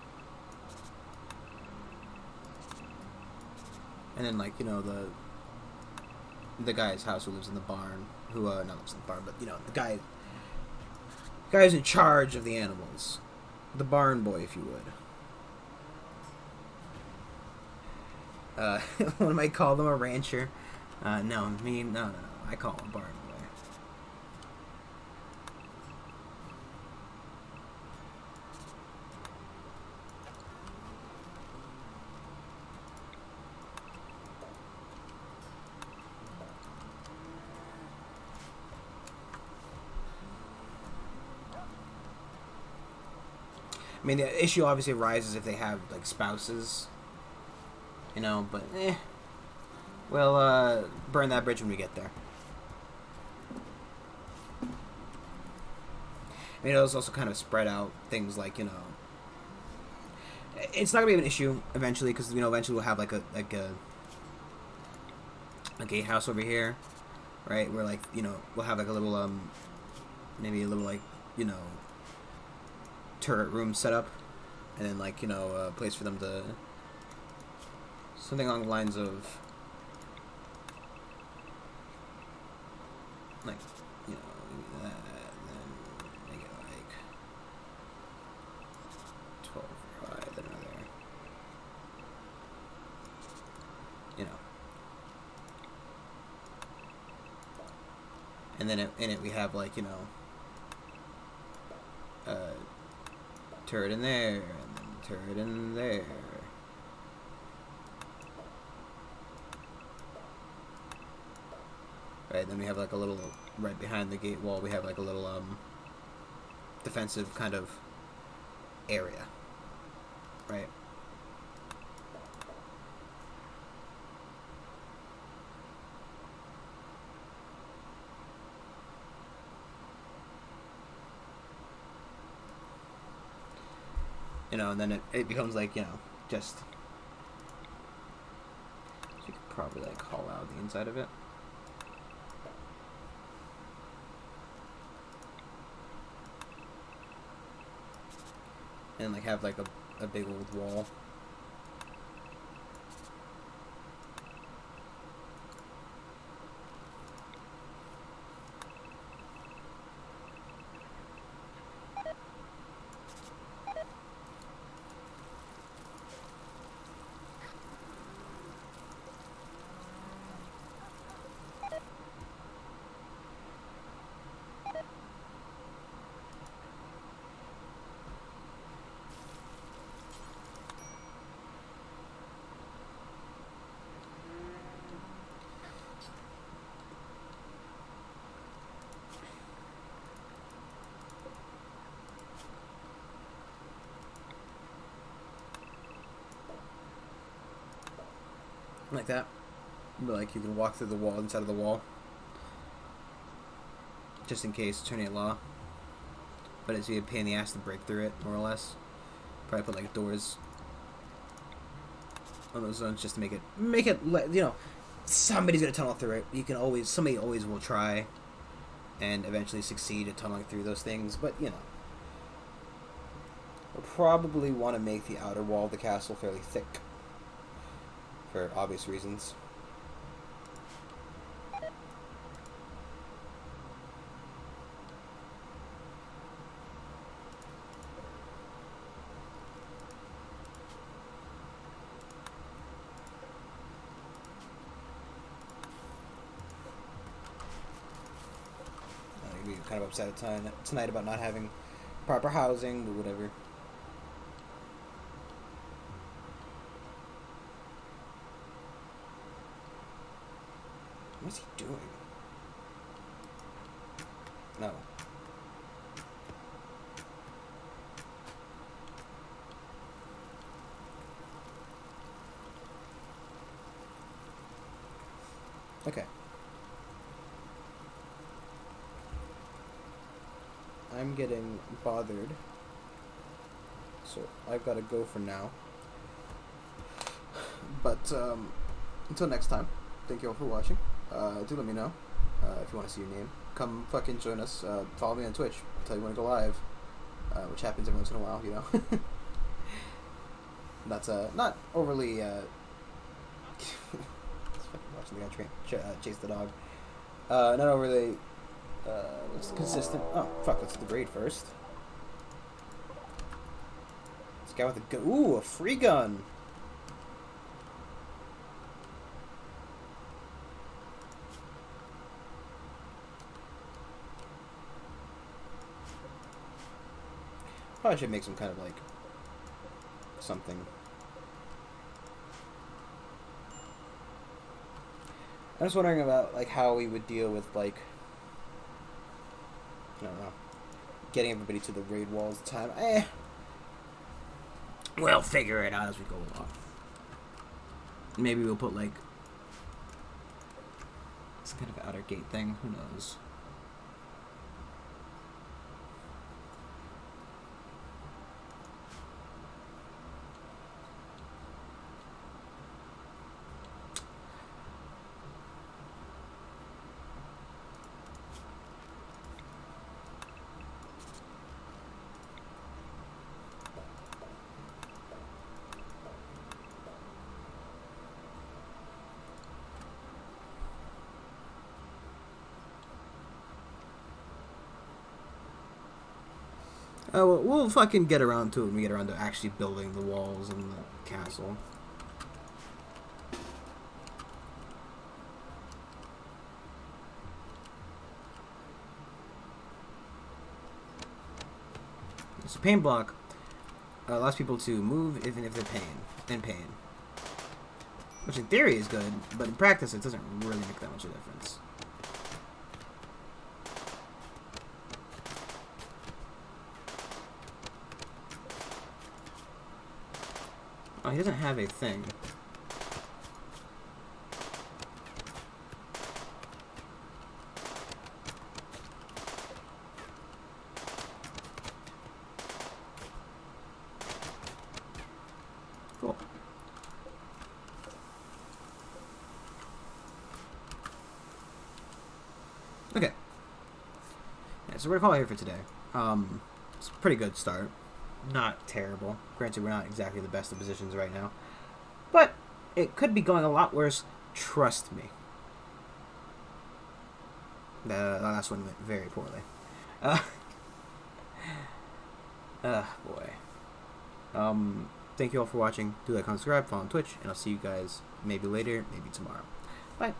and then the guy's house who lives in the barn, who not lives in the barn, but the guy's in charge of the animals, the barn boy, if you would. One might call them a rancher. No, I call him barn boy. I mean, the issue obviously arises if they have like spouses, but we'll burn that bridge when we get there. I mean, it'll also kind of spread out things like, you know, it's not gonna be an issue eventually, because, you know, eventually we'll have like a gatehouse over here, right? Where, like, you know, we'll have like a little maybe a little, like, you know, turret room set up, and then, like, you know, a place for them to, something along the lines of, like, you know, maybe that, then make it like 12 high, then another, you know, and then in it we have, like, you know, turret in there, and then turret in there. Right, then we have like a little, right behind the gate wall, we have like a little defensive kind of area. Right. You know, and then it becomes like, you know, just, so you could probably like haul out the inside of it. And like have like a big old wall. Like that. But like you can walk through the wall, inside of the wall. Just in case, attorney at law. But it's a pain in the ass to break through it, more or less. Probably put like doors on those zones just to make it, you know, somebody's gonna tunnel through it. You can always, somebody always will try and eventually succeed at tunneling through those things, but, you know. We'll probably want to make the outer wall of the castle fairly thick, for obvious reasons. I'll be kind of upset tonight about not having proper housing, but whatever. What's he doing? No. Okay. I'm getting bothered, so I've got to go for now. But until next time, thank you all for watching. Do let me know if you want to see your name. Come fucking join us. Follow me on Twitch. I'll tell you when to go live, which happens every once in a while, you know. That's not overly watching the guy chase the dog. Not overly what's consistent. Oh fuck, let's do the grade first. This guy with a gun. Ooh, a free gun. Probably should make some kind of like something. I'm just wondering about like how we would deal with like, I don't know, getting everybody to the raid walls at the time. We'll figure it out as we go along. Maybe we'll put like some kind of outer gate thing. Who knows? We'll fucking get around to it when we get around to actually building the walls and the castle. So pain block allows people to move even if they're in pain. Which in theory is good, but in practice it doesn't really make that much of a difference. Oh, he doesn't have a thing. Cool. Okay. Yeah, so we're gonna call it here for today. It's a pretty good start. Not terrible. Granted, we're not exactly the best of positions right now. But it could be going a lot worse. Trust me. The last one went very poorly. Boy. Thank you all for watching. Do like, comment, subscribe, follow on Twitch, and I'll see you guys maybe later, maybe tomorrow. Bye.